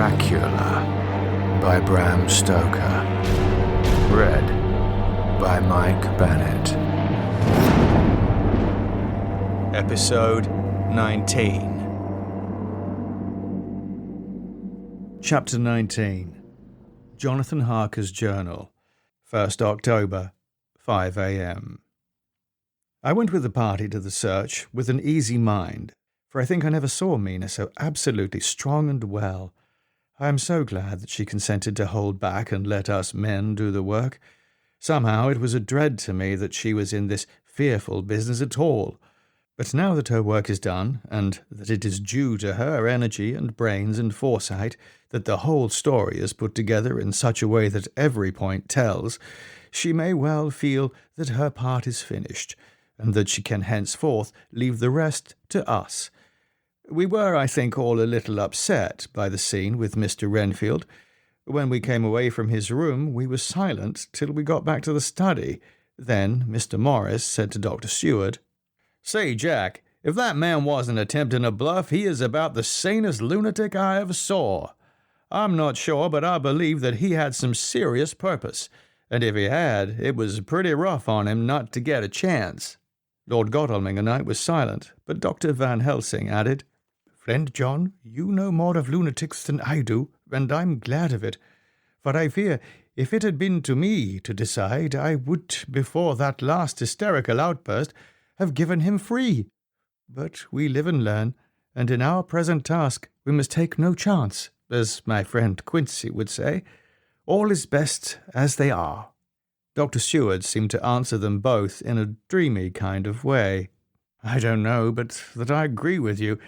Dracula by Bram Stoker. Read by Mike Bennett. Episode 19. Chapter 19. Jonathan Harker's Journal. 1st October, 5 a.m. I went with the party to the search with an easy mind, for I think I never saw Mina so absolutely strong and well. I am so glad that she consented to hold back and let us men do the work. Somehow it was a dread to me that she was in this fearful business at all. But now that her work is done, and that it is due to her energy and brains and foresight that the whole story is put together in such a way that every point tells, she may well feel that her part is finished, and that she can henceforth leave the rest to us. We were, I think, all a little upset by the scene with Mr. Renfield. When we came away from his room, we were silent till we got back to the study. Then Mr. Morris said to Dr. Seward, "Say, Jack, if that man wasn't attempting a bluff, he is about the sanest lunatic I ever saw. I'm not sure, but I believe that he had some serious purpose, and if he had, it was pretty rough on him not to get a chance." Lord Godalming and I was silent, but Dr. Van Helsing added, "Friend John, you know more of lunatics than I do, and I'm glad of it, for I fear if it had been to me to decide, I would, before that last hysterical outburst, have given him free. But we live and learn, and in our present task we must take no chance, as my friend Quincy would say. All is best as they are." Dr. Seward seemed to answer them both in a dreamy kind of way. "I don't know, but that I agree with you.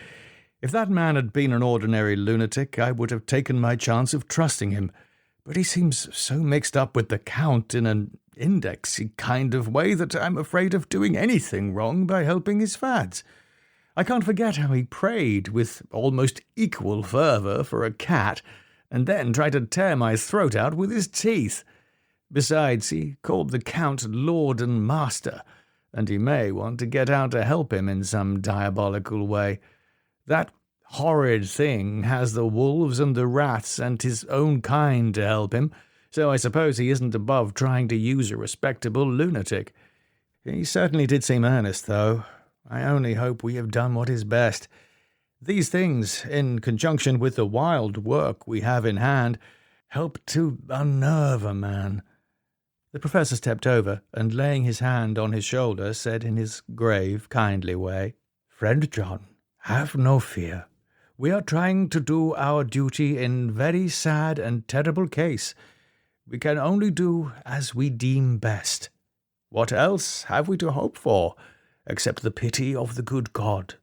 If that man had been an ordinary lunatic, I would have taken my chance of trusting him. But he seems so mixed up with the Count in an indexy kind of way that I'm afraid of doing anything wrong by helping his fads. I can't forget how he prayed with almost equal fervour for a cat, and then tried to tear my throat out with his teeth. Besides, he called the Count Lord and Master, and he may want to get out to help him in some diabolical way. That horrid thing has the wolves and the rats and his own kind to help him, so I suppose he isn't above trying to use a respectable lunatic. He certainly did seem earnest, though. I only hope we have done what is best. These things, in conjunction with the wild work we have in hand, help to unnerve a man." The professor stepped over, and laying his hand on his shoulder, said in his grave, kindly way, "Friend John, have no fear. We are trying to do our duty in very sad and terrible case. We can only do as we deem best. What else have we to hope for, except the pity of the good God?"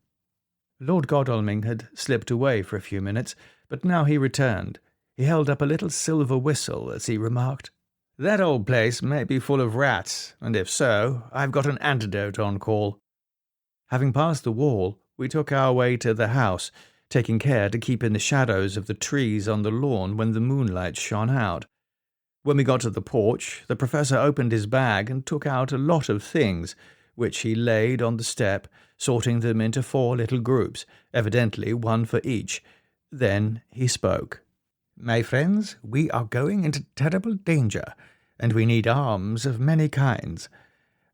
Lord Godalming had slipped away for a few minutes, but now he returned. He held up a little silver whistle as he remarked, "That old place may be full of rats, and if so, I've got an antidote on call." Having passed the wall, we took our way to the house, taking care to keep in the shadows of the trees on the lawn when the moonlight shone out. When we got to the porch, the professor opened his bag and took out a lot of things, which he laid on the step, sorting them into 4 little groups, evidently one for each. Then he spoke. "My friends, we are going into terrible danger, and we need arms of many kinds.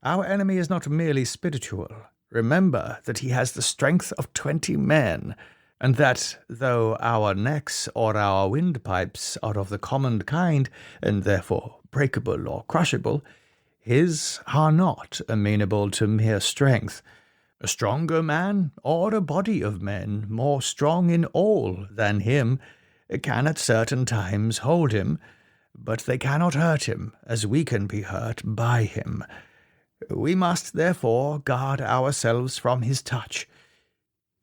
Our enemy is not merely spiritual. Remember that he has the strength of 20 men, and that, though our necks or our windpipes are of the common kind, and therefore breakable or crushable, his are not amenable to mere strength. A stronger man, or a body of men, more strong in all than him, can at certain times hold him, but they cannot hurt him, as we can be hurt by him. We must, therefore, guard ourselves from his touch.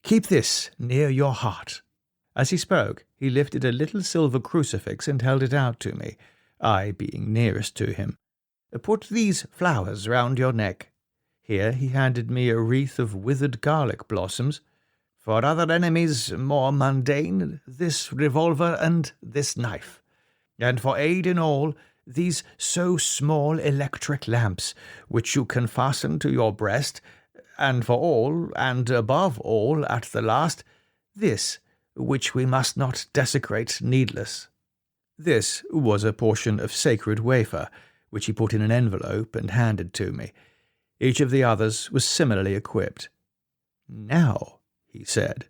Keep this near your heart." As he spoke, he lifted a little silver crucifix and held it out to me, I being nearest to him. "Put these flowers round your neck." Here he handed me a wreath of withered garlic blossoms. "For other enemies more mundane, this revolver and this knife. And for aid in all, these so small electric lamps, which you can fasten to your breast, and for all, and above all at the last, this, which we must not desecrate needless." This was a portion of sacred wafer, which he put in an envelope and handed to me. Each of the others was similarly equipped. "Now," he said,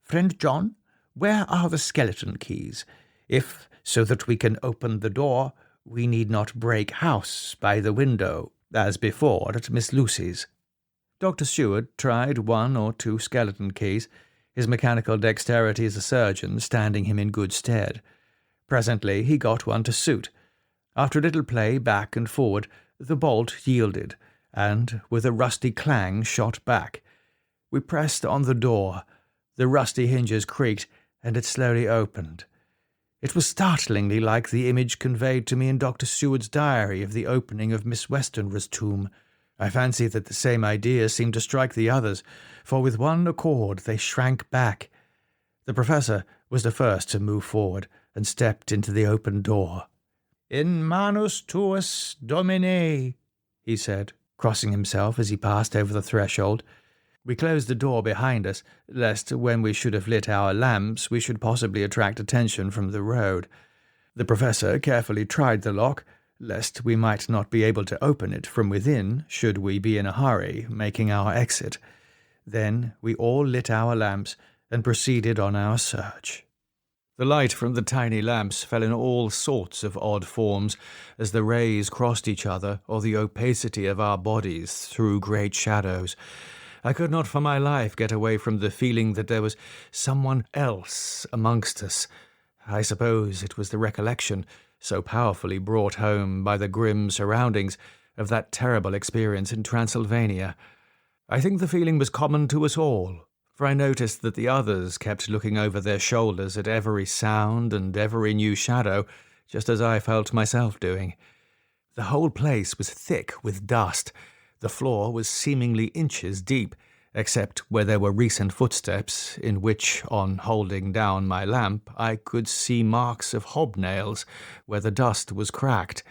"Friend John, where are the skeleton keys? If, so that we can open the door, we need not break house by the window, as before at Miss Lucy's." Dr. Seward tried 1 or 2 skeleton keys, his mechanical dexterity as a surgeon standing him in good stead. Presently he got one to suit. After a little play back and forward, the bolt yielded, and, with a rusty clang, shot back. We pressed on the door. The rusty hinges creaked, and it slowly opened. It was startlingly like the image conveyed to me in Dr. Seward's diary of the opening of Miss Westenra's tomb. I fancy that the same idea seemed to strike the others, for with one accord they shrank back. The professor was the first to move forward, and stepped into the open door. "In manus tuus, Domine," he said, crossing himself as he passed over the threshold. We closed the door behind us, lest when we should have lit our lamps we should possibly attract attention from the road. The professor carefully tried the lock, lest we might not be able to open it from within should we be in a hurry making our exit. Then we all lit our lamps and proceeded on our search. The light from the tiny lamps fell in all sorts of odd forms as the rays crossed each other or the opacity of our bodies threw great shadows. I could not for my life get away from the feeling that there was someone else amongst us. I suppose it was the recollection, so powerfully brought home by the grim surroundings, of that terrible experience in Transylvania. I think the feeling was common to us all, for I noticed that the others kept looking over their shoulders at every sound and every new shadow, just as I felt myself doing. The whole place was thick with dust. The floor was seemingly inches deep, except where there were recent footsteps, in which, on holding down my lamp, I could see marks of hobnails where the dust was cracked.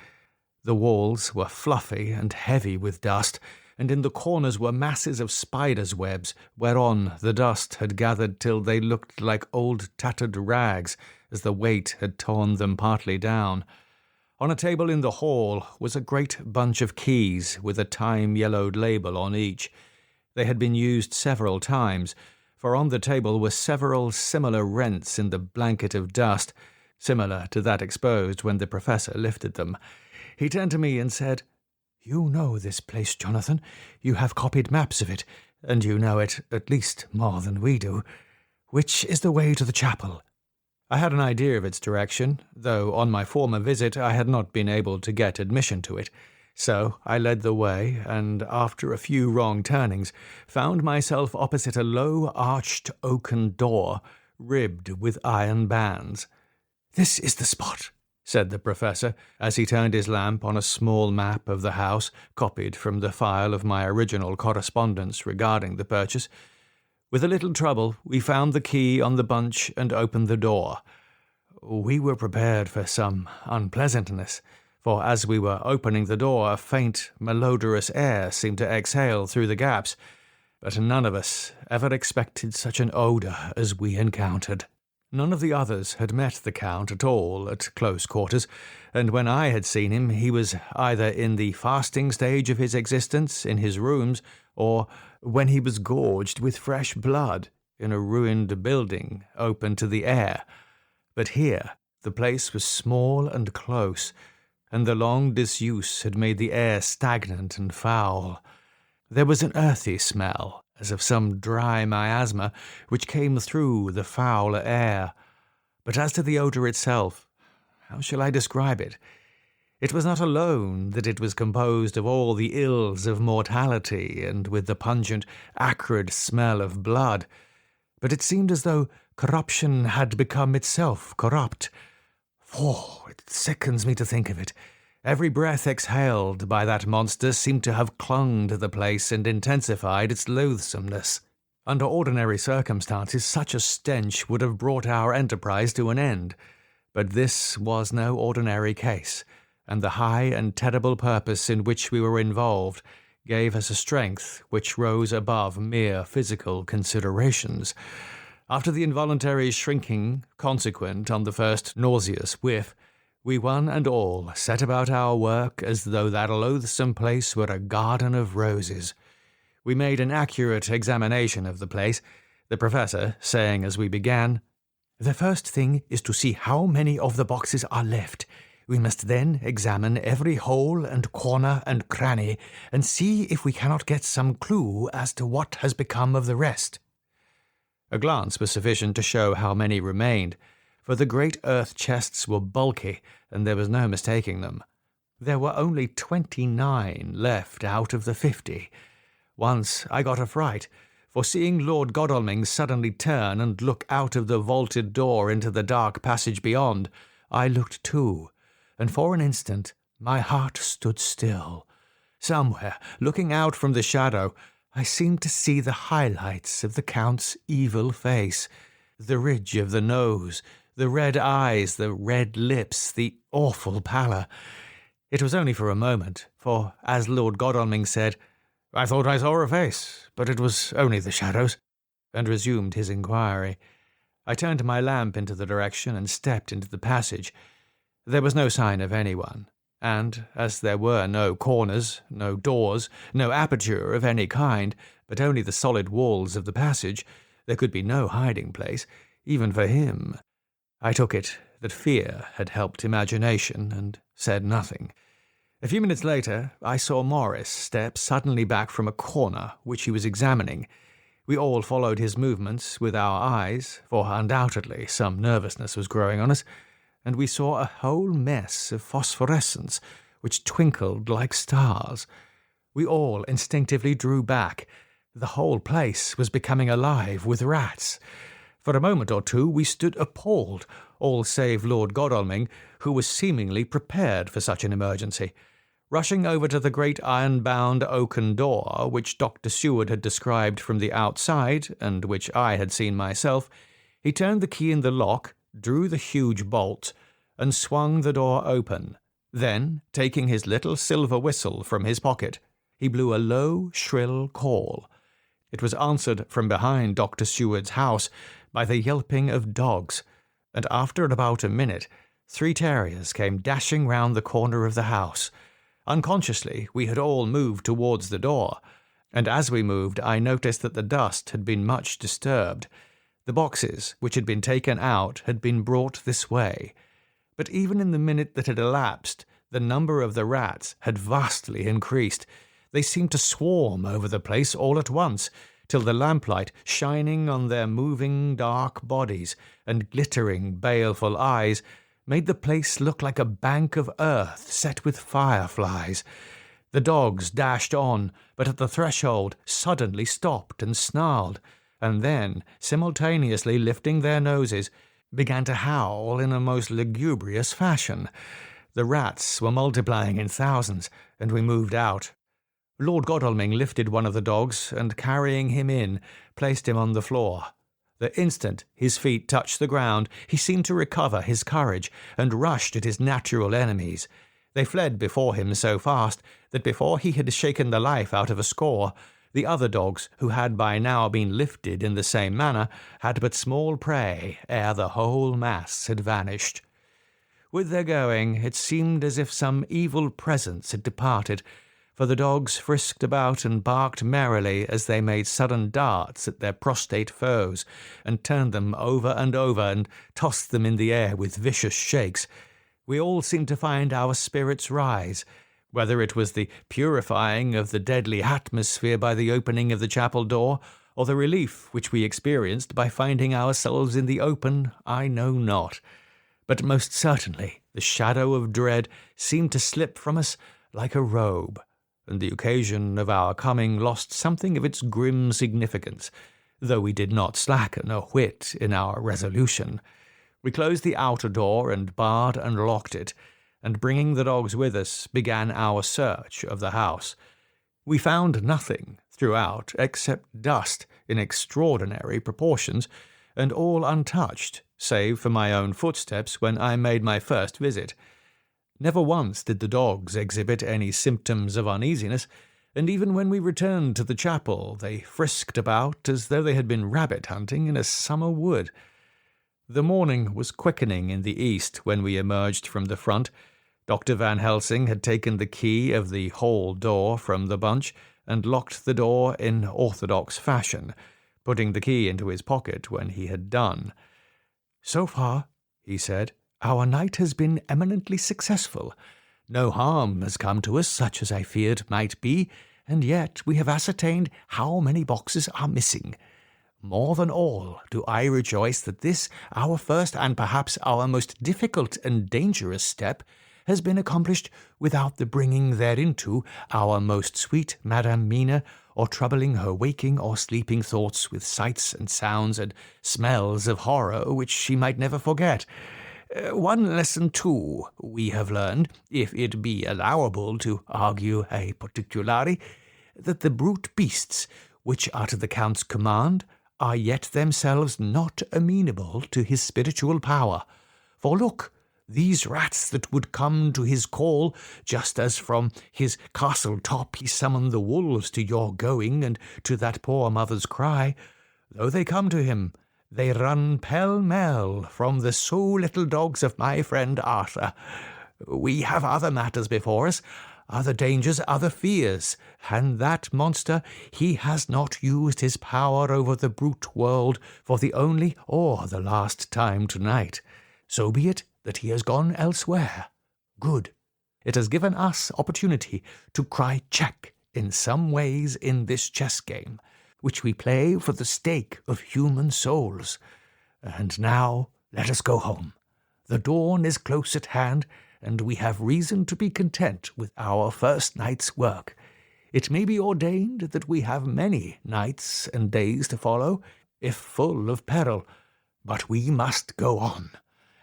The walls were fluffy and heavy with dust, and in the corners were masses of spiders' webs, whereon the dust had gathered till they looked like old tattered rags, as the weight had torn them partly down. On a table in the hall was a great bunch of keys with a time-yellowed label on each. They had been used several times, for on the table were several similar rents in the blanket of dust, similar to that exposed when the professor lifted them. He turned to me and said, "You know this place, Jonathan. You have copied maps of it, and you know it at least more than we do. Which is the way to the chapel?" I had an idea of its direction, though on my former visit I had not been able to get admission to it. So I led the way, and after a few wrong turnings, found myself opposite a low arched oaken door, ribbed with iron bands. "This is the spot," said the professor, as he turned his lamp on a small map of the house, copied from the file of my original correspondence regarding the purchase. With a little trouble, we found the key on the bunch and opened the door. We were prepared for some unpleasantness, for as we were opening the door, a faint, malodorous air seemed to exhale through the gaps, but none of us ever expected such an odour as we encountered. None of the others had met the Count at all at close quarters, and when I had seen him, he was either in the fasting stage of his existence in his rooms, or when he was gorged with fresh blood in a ruined building open to the air. But here the place was small and close, and the long disuse had made the air stagnant and foul. There was an earthy smell, as of some dry miasma, which came through the foul air. But as to the odour itself, how shall I describe it? It was not alone that it was composed of all the ills of mortality and with the pungent, acrid smell of blood, but it seemed as though corruption had become itself corrupt. Oh, it sickens me to think of it. Every breath exhaled by that monster seemed to have clung to the place and intensified its loathsomeness. Under ordinary circumstances, such a stench would have brought our enterprise to an end, but this was no ordinary case, and the high and terrible purpose in which we were involved gave us a strength which rose above mere physical considerations. After the involuntary shrinking consequent on the first nauseous whiff, we one and all set about our work as though that loathsome place were a garden of roses. We made an accurate examination of the place, the professor saying as we began, "The first thing is to see how many of the boxes are left. We must then examine every hole and corner and cranny and see if we cannot get some clue as to what has become of the rest." A glance was sufficient to show how many remained, for the great earth chests were bulky, and there was no mistaking them. There were only 29 left out of the 50. Once I got a fright, for seeing Lord Godalming suddenly turn and look out of the vaulted door into the dark passage beyond, I looked too, and for an instant my heart stood still. Somewhere, looking out from the shadow, I seemed to see the highlights of the Count's evil face, the ridge of the nose, the red eyes, the red lips, the awful pallor. It was only for a moment, for, as Lord Godalming said, "I thought I saw a face, but it was only the shadows," and resumed his inquiry. I turned my lamp into the direction and stepped into the passage. There was no sign of anyone, and, as there were no corners, no doors, no aperture of any kind, but only the solid walls of the passage, there could be no hiding place, even for him. I took it that fear had helped imagination, and said nothing. A few minutes later, I saw Morris step suddenly back from a corner which he was examining. We all followed his movements with our eyes, for undoubtedly some nervousness was growing on us, and we saw a whole mess of phosphorescence which twinkled like stars. We all instinctively drew back. The whole place was becoming alive with rats. For a moment or two we stood appalled, all save Lord Godalming, who was seemingly prepared for such an emergency. Rushing over to the great iron-bound oaken door, which Dr. Seward had described from the outside, and which I had seen myself, he turned the key in the lock, drew the huge bolt, and swung the door open. Then, taking his little silver whistle from his pocket, he blew a low, shrill call. It was answered from behind Dr. Seward's house by the yelping of dogs, and after about a minute, 3 terriers came dashing round the corner of the house. Unconsciously, we had all moved towards the door, and as we moved I noticed that the dust had been much disturbed. The boxes, which had been taken out, had been brought this way. But even in the minute that had elapsed, the number of the rats had vastly increased. They seemed to swarm over the place all at once, till the lamplight, shining on their moving dark bodies and glittering baleful eyes, made the place look like a bank of earth set with fireflies. The dogs dashed on, but at the threshold suddenly stopped and snarled, and then, simultaneously lifting their noses, began to howl in a most lugubrious fashion. The rats were multiplying in thousands, and we moved out. Lord Godalming lifted one of the dogs, and carrying him in, placed him on the floor. The instant his feet touched the ground, he seemed to recover his courage, and rushed at his natural enemies. They fled before him so fast that before he had shaken the life out of a score, the other dogs, who had by now been lifted in the same manner, had but small prey ere the whole mass had vanished. With their going, it seemed as if some evil presence had departed, for the dogs frisked about and barked merrily as they made sudden darts at their prostrate foes, and turned them over and tossed them in the air with vicious shakes. We all seemed to find our spirits rise, whether it was the purifying of the deadly atmosphere by the opening of the chapel door, or the relief which we experienced by finding ourselves in the open, I know not. But most certainly the shadow of dread seemed to slip from us like a robe, and the occasion of our coming lost something of its grim significance, though we did not slacken a whit in our resolution. We closed the outer door and barred and locked it, and bringing the dogs with us, began our search of the house. We found nothing throughout except dust in extraordinary proportions, and all untouched, save for my own footsteps when I made my first visit. Never once did the dogs exhibit any symptoms of uneasiness, and even when we returned to the chapel, they frisked about as though they had been rabbit hunting in a summer wood. The morning was quickening in the east when we emerged from the front. Dr. Van Helsing had taken the key of the hall door from the bunch and locked the door in orthodox fashion, putting the key into his pocket when he had done. "So far," he said, "our night has been eminently successful. No harm has come to us, such as I feared might be, and yet we have ascertained how many boxes are missing. More than all do I rejoice that this, our first and perhaps our most difficult and dangerous step, has been accomplished without the bringing thereinto our most sweet Madame Mina, or troubling her waking or sleeping thoughts with sights and sounds and smells of horror which she might never forget. One lesson, too, we have learned, if it be allowable to argue a particulari, that the brute beasts, which are to the Count's command, are yet themselves not amenable to his spiritual power. For look, these rats that would come to his call, just as from his castle top he summoned the wolves to your going and to that poor mother's cry, though they come to him, they run pell-mell from the so little dogs of my friend Arthur. We have other matters before us, other dangers, other fears, and that monster, he has not used his power over the brute world for the only or the last time tonight. So be it that he has gone elsewhere. Good. It has given us opportunity to cry check in some ways in this chess game, which we play for the stake of human souls. And now let us go home. The dawn is close at hand, and we have reason to be content with our first night's work. It may be ordained that we have many nights and days to follow, if full of peril, but we must go on,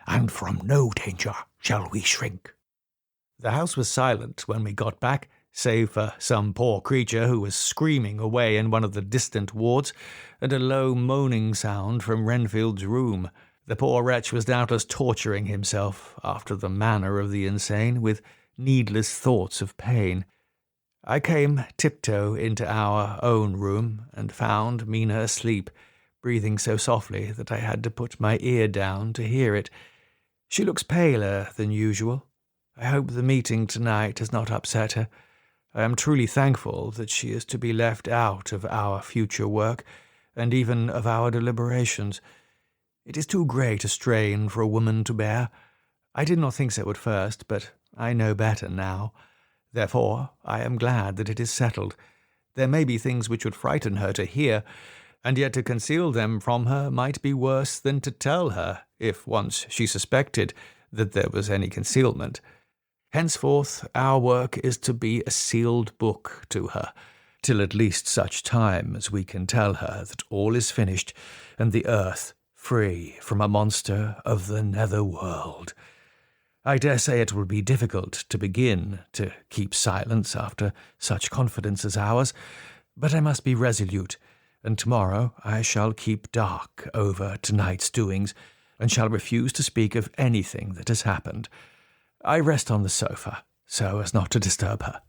and from no danger shall we shrink." The house was silent when we got back, save for some poor creature who was screaming away in one of the distant wards, and a low moaning sound from Renfield's room. The poor wretch was doubtless torturing himself, after the manner of the insane, with needless thoughts of pain. I came tiptoe into our own room, and found Mina asleep, breathing so softly that I had to put my ear down to hear it. She looks paler than usual. I hope the meeting tonight has not upset her. I am truly thankful that she is to be left out of our future work, and even of our deliberations. It is too great a strain for a woman to bear. I did not think so at first, but I know better now. Therefore, I am glad that it is settled. There may be things which would frighten her to hear, and yet to conceal them from her might be worse than to tell her, if once she suspected that there was any concealment. Henceforth, our work is to be a sealed book to her, till at least such time as we can tell her that all is finished, and the earth free from a monster of the nether world. I dare say it will be difficult to begin to keep silence after such confidence as ours, but I must be resolute, and tomorrow I shall keep dark over tonight's doings, and shall refuse to speak of anything that has happened. I rest on the sofa, so as not to disturb her.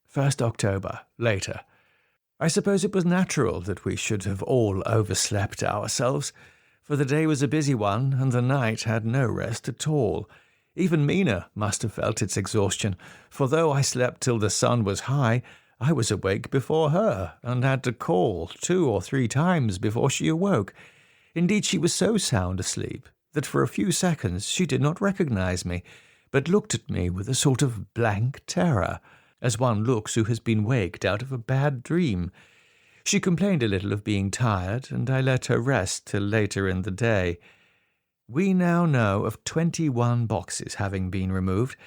1st October, later. I suppose it was natural that we should have all overslept ourselves, for the day was a busy one, and the night had no rest at all. Even Mina must have felt its exhaustion, for though I slept till the sun was high, I was awake before her, and had to call 2 or 3 times before she awoke. Indeed, she was so sound asleep that for a few seconds she did not recognize me, but looked at me with a sort of blank terror, as one looks who has been waked out of a bad dream. She complained a little of being tired, and I let her rest till later in the day. We now know of 21 boxes having been removed,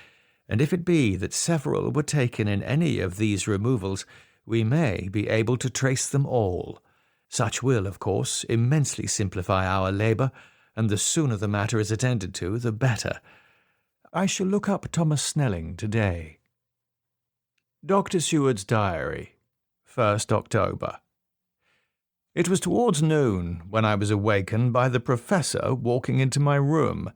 and if it be that several were taken in any of these removals, we may be able to trace them all. Such will, of course, immensely simplify our labour, and the sooner the matter is attended to, the better. I shall look up Thomas Snelling today. Dr. Seward's Diary, 1st October. It was towards noon when I was awakened by the Professor walking into my room.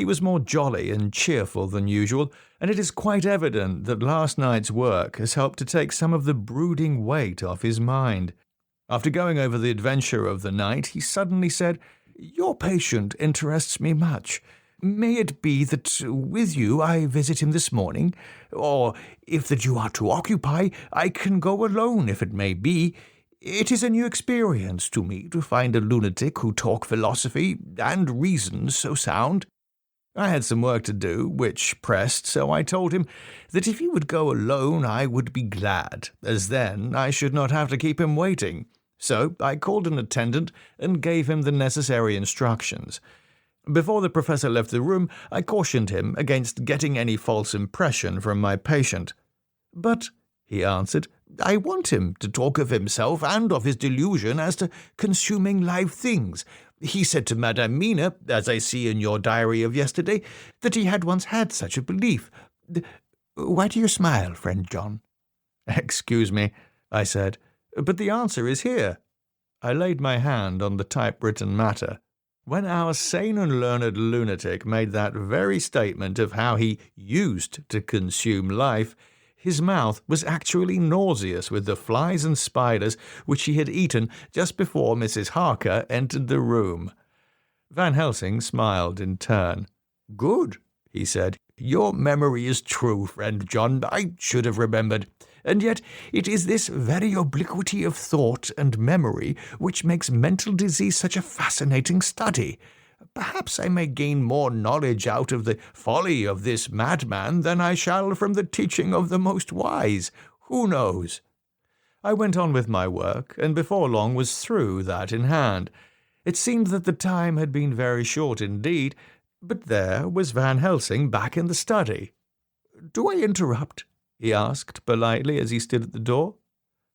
He was more jolly and cheerful than usual, and it is quite evident that last night's work has helped to take some of the brooding weight off his mind. After going over the adventure of the night, he suddenly said, "Your patient interests me much. May it be that with you I visit him this morning, or if that you are to occupy, I can go alone if it may be. It is a new experience to me to find a lunatic who talk philosophy and reason so sound." I had some work to do, which pressed, so I told him that if he would go alone I would be glad, as then I should not have to keep him waiting. So I called an attendant and gave him the necessary instructions. Before the professor left the room, I cautioned him against getting any false impression from my patient. "But," he answered, "I want him to talk of himself and of his delusion as to consuming live things. He said to Madame Mina, as I see in your diary of yesterday, that he had once had such a belief. Why do you smile, friend John?" "Excuse me," I said, "but the answer is here." I laid my hand on the typewritten matter. When our sane and learned lunatic made that very statement of how he used to consume life, his mouth was actually nauseous with the flies and spiders which he had eaten just before Mrs. Harker entered the room. Van Helsing smiled in turn. "Good," he said. "Your memory is true, friend John. I should have remembered. And yet it is this very obliquity of thought and memory which makes mental disease such a fascinating study. Perhaps I may gain more knowledge out of the folly of this madman than I shall from the teaching of the most wise. Who knows?" I went on with my work, and before long was through that in hand. It seemed that the time had been very short indeed, but there was Van Helsing back in the study. "Do I interrupt?" he asked politely as he stood at the door.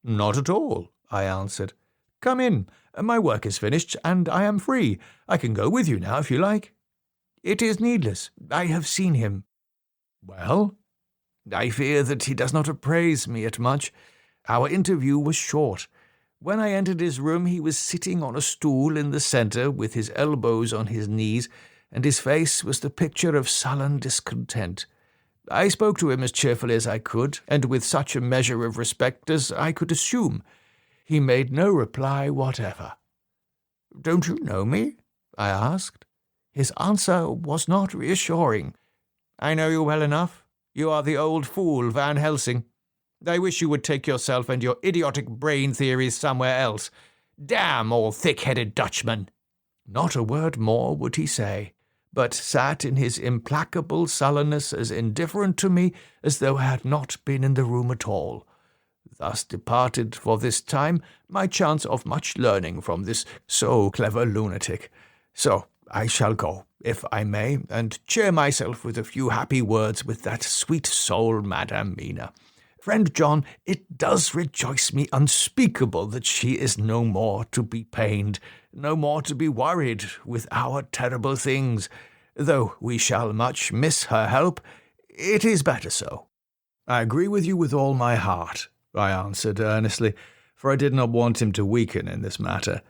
"Not at all," I answered. "Come in. My work is finished, and I am free. I can go with you now if you like." "It is needless. I have seen him." "Well?" "I fear that he does not appraise me at much. Our interview was short. When I entered his room he was sitting on a stool in the centre with his elbows on his knees, and his face was the picture of sullen discontent. I spoke to him as cheerfully as I could, and with such a measure of respect as I could assume. He made no reply whatever. "Don't you know me?" I asked. His answer was not reassuring. "I know you well enough. You are the old fool Van Helsing. I wish you would take yourself and your idiotic brain theories somewhere else. Damn all thick-headed Dutchmen." Not a word more would he say, but sat in his implacable sullenness as indifferent to me as though I had not been in the room at all. Thus departed for this time my chance of much learning from this so clever lunatic. So I shall go, if I may, and cheer myself with a few happy words with that sweet soul Madame Mina. Friend John, it does rejoice me unspeakable that she is no more to be pained, no more to be worried with our terrible things. Though we shall much miss her help, it is better so." "I agree with you with all my heart," I answered earnestly, for I did not want him to weaken in this matter.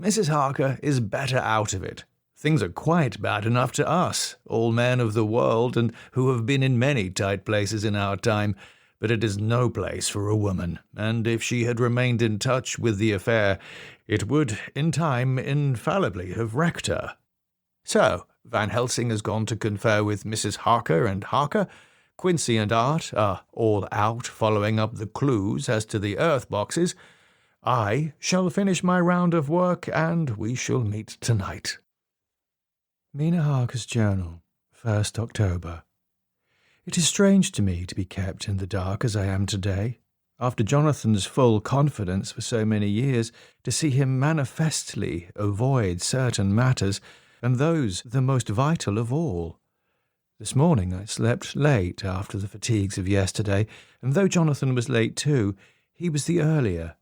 "Mrs. Harker is better out of it. Things are quite bad enough to us, all men of the world, and who have been in many tight places in our time, but it is no place for a woman, and if she had remained in touch with the affair, it would, in time, infallibly have wrecked her. So, Van Helsing has gone to confer with Mrs. Harker and Harker. Quincy and Art are all out following up the clues as to the earth boxes. I shall finish my round of work, and we shall meet tonight." Mina Harker's Journal, 1st October. It is strange to me to be kept in the dark as I am today, after Jonathan's full confidence for so many years, to see him manifestly avoid certain matters, and those the most vital of all. This morning I slept late after the fatigues of yesterday, and though Jonathan was late too, he was the earlier.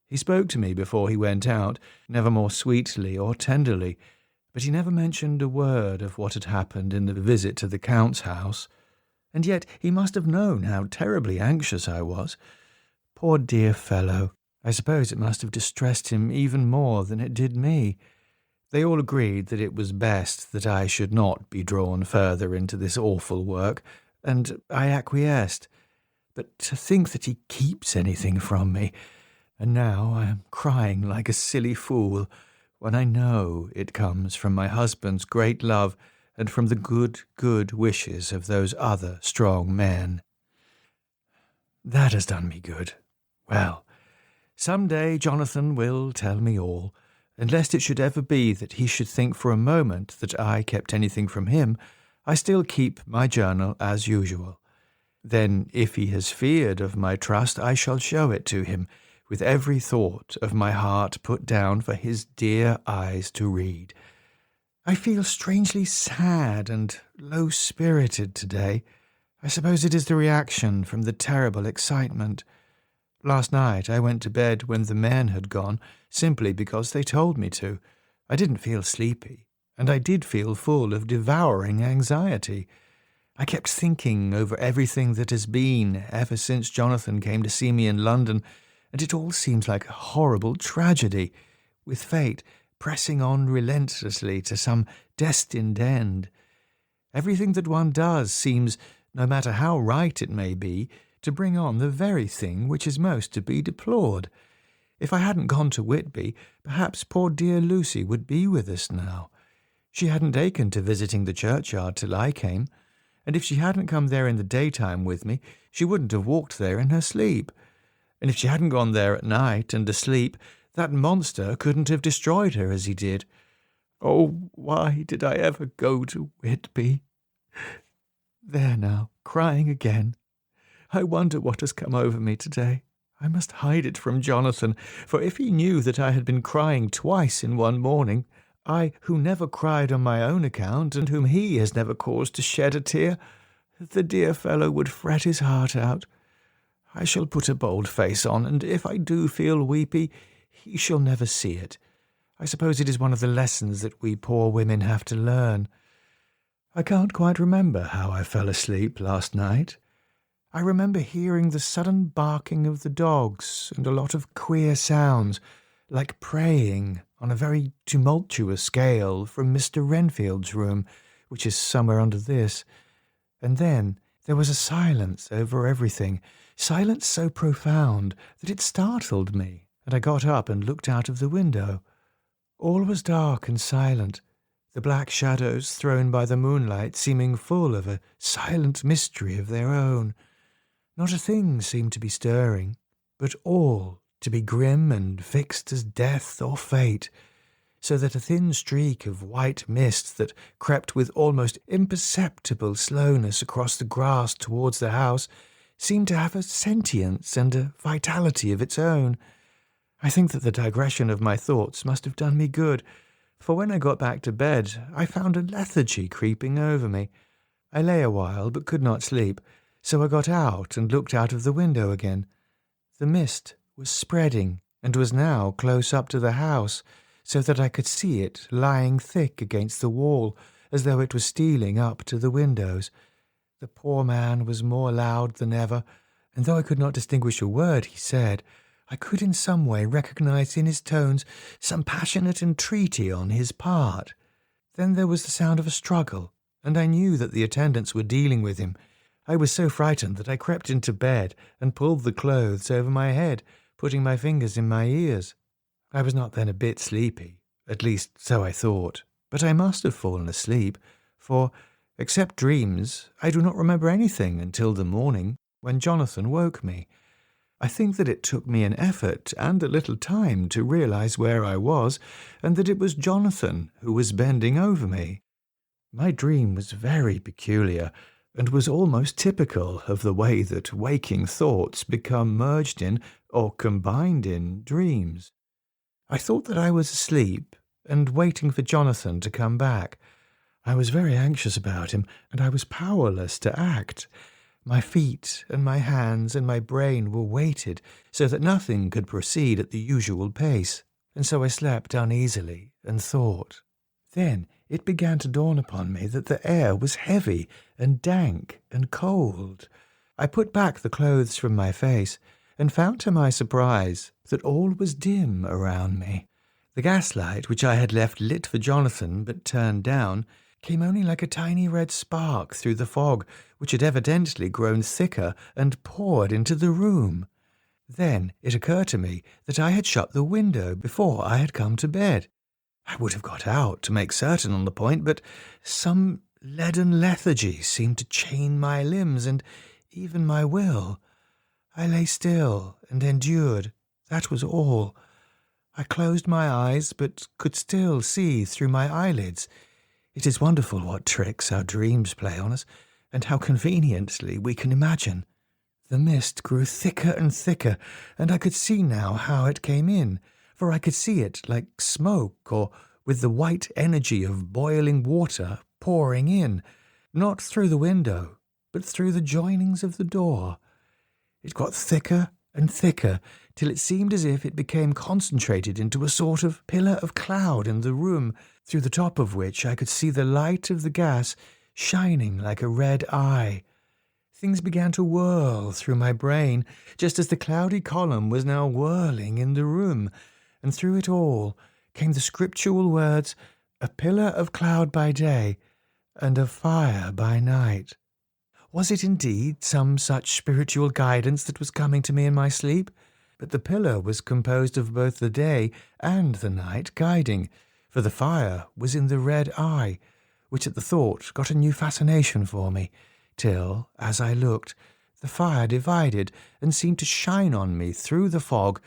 He spoke to me before he went out, never more sweetly or tenderly, but he never mentioned a word of what had happened in the visit to the Count's house. And yet he must have known how terribly anxious I was. Poor dear fellow, I suppose it must have distressed him even more than it did me. They all agreed that it was best that I should not be drawn further into this awful work, and I acquiesced. But to think that he keeps anything from me, and now I am crying like a silly fool, when I know it comes from my husband's great love and from the good wishes of those other strong men. That has done me good. Well, some day Jonathan will tell me all, and lest it should ever be that he should think for a moment that I kept anything from him, I still keep my journal as usual. Then, if he has feared of my trust, I shall show it to him, with every thought of my heart put down for his dear eyes to read. I feel strangely sad and low-spirited today. I suppose it is the reaction from the terrible excitement. Last night I went to bed when the men had gone, simply because they told me to. I didn't feel sleepy, and I did feel full of devouring anxiety. I kept thinking over everything that has been ever since Jonathan came to see me in London, and it all seems like a horrible tragedy, with fate pressing on relentlessly to some destined end. Everything that one does seems, no matter how right it may be, to bring on the very thing which is most to be deplored. If I hadn't gone to Whitby, perhaps poor dear Lucy would be with us now. She hadn't taken to visiting the churchyard till I came, and if she hadn't come there in the daytime with me, she wouldn't have walked there in her sleep. And if she hadn't gone there at night and asleep, that monster couldn't have destroyed her as he did. Oh, why did I ever go to Whitby? There now, crying again. I wonder what has come over me today. I must hide it from Jonathan, for if he knew that I had been crying twice in one morning, I who never cried on my own account, and whom he has never caused to shed a tear, the dear fellow would fret his heart out. I shall put a bold face on, and if I do feel weepy, he shall never see it. I suppose it is one of the lessons that we poor women have to learn. I can't quite remember how I fell asleep last night. I remember hearing the sudden barking of the dogs and a lot of queer sounds, like praying on a very tumultuous scale from Mr. Renfield's room, which is somewhere under this. And then there was a silence over everything, silence so profound that it startled me, and I got up and looked out of the window. All was dark and silent, the black shadows thrown by the moonlight seeming full of a silent mystery of their own. Not a thing seemed to be stirring, but all to be grim and fixed as death or fate, so that a thin streak of white mist that crept with almost imperceptible slowness across the grass towards the house seemed to have a sentience and a vitality of its own. I think that the digression of my thoughts must have done me good, for when I got back to bed I found a lethargy creeping over me. I lay a while but could not sleep, so I got out and looked out of the window again. The mist was spreading and was now close up to the house, so that I could see it lying thick against the wall, as though it was stealing up to the windows. The poor man was more loud than ever, and though I could not distinguish a word he said, I could in some way recognize in his tones some passionate entreaty on his part. Then there was the sound of a struggle, and I knew that the attendants were dealing with him. I was so frightened that I crept into bed and pulled the clothes over my head, putting my fingers in my ears. I was not then a bit sleepy, at least so I thought, but I must have fallen asleep, for, except dreams, I do not remember anything until the morning, when Jonathan woke me. I think that it took me an effort and a little time to realize where I was, and that it was Jonathan who was bending over me. My dream was very peculiar, and was almost typical of the way that waking thoughts become merged in, or combined in, dreams. I thought that I was asleep, and waiting for Jonathan to come back. I was very anxious about him, and I was powerless to act. My feet and my hands and my brain were weighted, so that nothing could proceed at the usual pace, and so I slept uneasily and thought. Then it began to dawn upon me that the air was heavy and dank and cold. I put back the clothes from my face, and found to my surprise that all was dim around me. The gaslight, which I had left lit for Jonathan but turned down, came only like a tiny red spark through the fog, which had evidently grown thicker and poured into the room. Then it occurred to me that I had shut the window before I had come to bed. I would have got out to make certain on the point, but some leaden lethargy seemed to chain my limbs and even my will. I lay still and endured. That was all. I closed my eyes, but could still see through my eyelids. It is wonderful what tricks our dreams play on us, and how conveniently we can imagine. The mist grew thicker and thicker, and I could see now how it came in, for I could see it like smoke or with the white energy of boiling water pouring in, not through the window, but through the joinings of the door. It got thicker and thicker, till it seemed as if it became concentrated into a sort of pillar of cloud in the room, through the top of which I could see the light of the gas shining like a red eye. Things began to whirl through my brain, just as the cloudy column was now whirling in the room, and through it all came the scriptural words, "A pillar of cloud by day, and of fire by night." Was it indeed some such spiritual guidance that was coming to me in my sleep? But the pillar was composed of both the day and the night guiding, for the fire was in the red eye, which at the thought got a new fascination for me, till, as I looked, the fire divided and seemed to shine on me through the fog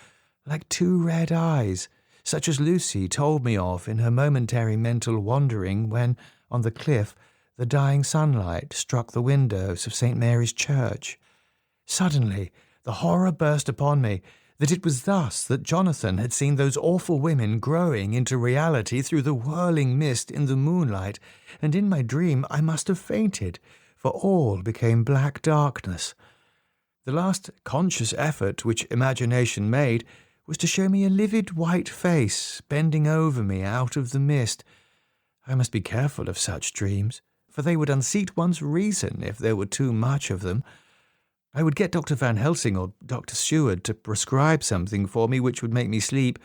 like two red eyes, such as Lucy told me of in her momentary mental wandering when, on the cliff, the dying sunlight struck the windows of St. Mary's Church. Suddenly, the horror burst upon me that it was thus that Jonathan had seen those awful women growing into reality through the whirling mist in the moonlight, and in my dream I must have fainted, for all became black darkness. The last conscious effort which imagination made was to show me a livid white face bending over me out of the mist. I must be careful of such dreams, for they would unseat one's reason if there were too much of them. I would get Dr. Van Helsing or Dr. Seward to prescribe something for me which would make me sleep,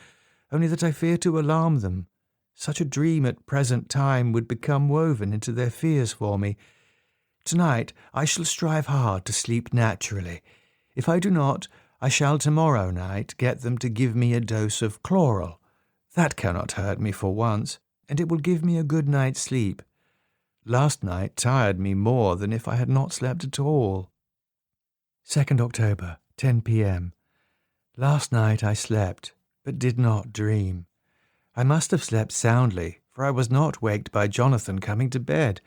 only that I fear to alarm them. Such a dream at present time would become woven into their fears for me. Tonight I shall strive hard to sleep naturally. If I do not, I shall tomorrow night get them to give me a dose of chloral. That cannot hurt me for once, and it will give me a good night's sleep. Last night tired me more than if I had not slept at all. 2nd October, 10 p.m. Last night I slept, but did not dream. I must have slept soundly, for I was not waked by Jonathan coming to bed.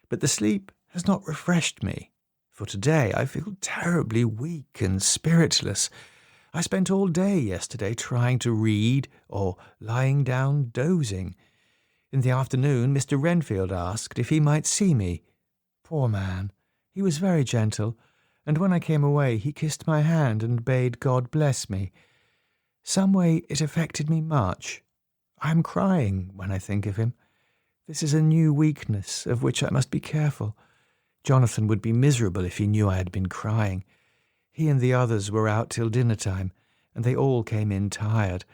But the sleep has not refreshed me, for today I feel terribly weak and spiritless. I spent all day yesterday trying to read or lying down dozing. In the afternoon, Mr. Renfield asked if he might see me. Poor man, he was very gentle, and when I came away he kissed my hand and bade God bless me. Some way it affected me much. I am crying when I think of him. This is a new weakness of which I must be careful. Jonathan would be miserable if he knew I had been crying. He and the others were out till dinner-time, and they all came in tired.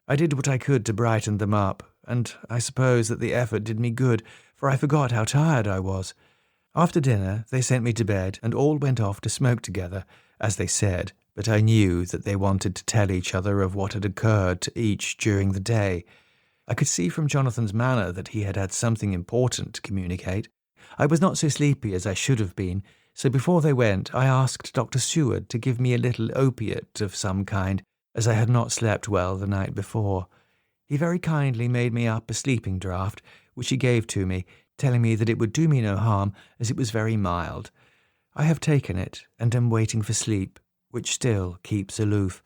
I did what I could to brighten them up, and I suppose that the effort did me good, for I forgot how tired I was. After dinner they sent me to bed, and all went off to smoke together, as they said, but I knew that they wanted to tell each other of what had occurred to each during the day. I could see from Jonathan's manner that he had had something important to communicate. I was not so sleepy as I should have been, so before they went I asked Dr. Seward to give me a little opiate of some kind, as I had not slept well the night before. He very kindly made me up a sleeping draught, which he gave to me, telling me that it would do me no harm, as it was very mild. I have taken it, and am waiting for sleep, which still keeps aloof.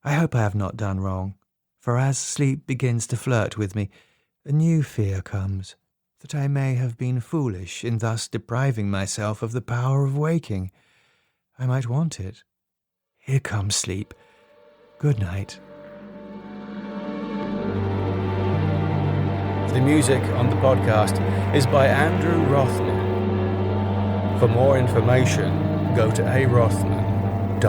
I hope I have not done wrong, for as sleep begins to flirt with me, a new fear comes, that I may have been foolish in thus depriving myself of the power of waking. I might want it. Here comes sleep. Good night. The music on the podcast is by Andrew Rothman. For more information, go to arothman.com.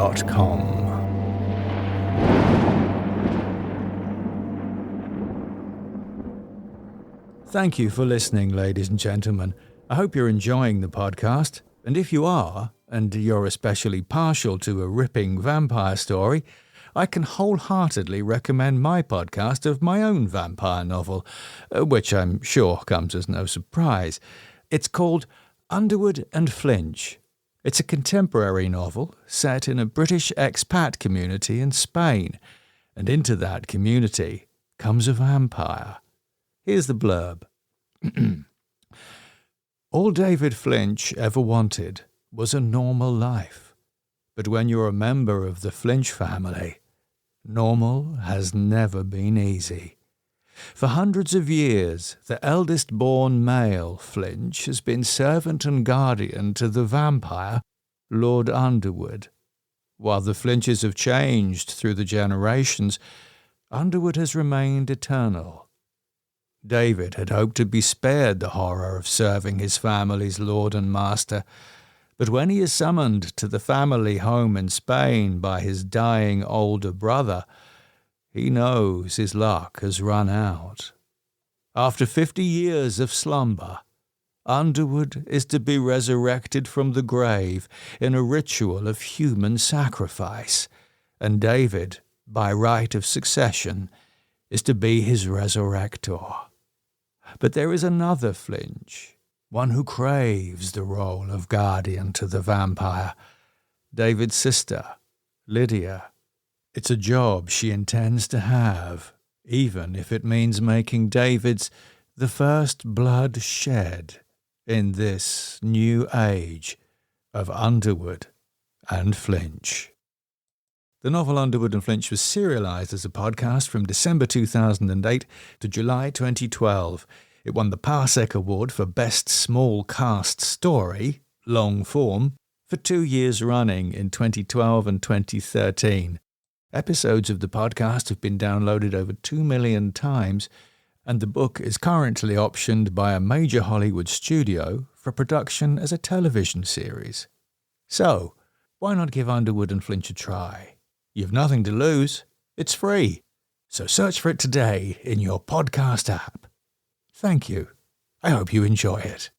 Thank you for listening, ladies and gentlemen. I hope you're enjoying the podcast, and if you are, and you're especially partial to a ripping vampire story, I can wholeheartedly recommend my podcast of my own vampire novel, which I'm sure comes as no surprise. It's called Underwood and Flinch. It's a contemporary novel set in a British expat community in Spain, and into that community comes a vampire. Here's the blurb. All David Flinch ever wanted was a normal life. But when you're a member of the Flinch family, normal has never been easy. For hundreds of years, the eldest-born male Flinch has been servant and guardian to the vampire, Lord Underwood. While the Flinches have changed through the generations, Underwood has remained eternal. David had hoped to be spared the horror of serving his family's lord and master, but when he is summoned to the family home in Spain by his dying older brother, he knows his luck has run out. After 50 years of slumber, Underwood is to be resurrected from the grave in a ritual of human sacrifice, and David, by right of succession, is to be his resurrector. But there is another Flinch, one who craves the role of guardian to the vampire, David's sister, Lydia. It's a job she intends to have, even if it means making David's the first blood shed in this new age of Underwood and Flinch. The novel Underwood and Flinch was serialised as a podcast from December 2008 to July 2012. It won the Parsec Award for Best Small Cast Story, long form, for 2 years running in 2012 and 2013. Episodes of the podcast have been downloaded over 2 million times, and the book is currently optioned by a major Hollywood studio for production as a television series. So, why not give Underwood and Flinch a try? You've nothing to lose. It's free. So search for it today in your podcast app. Thank you. I hope you enjoy it.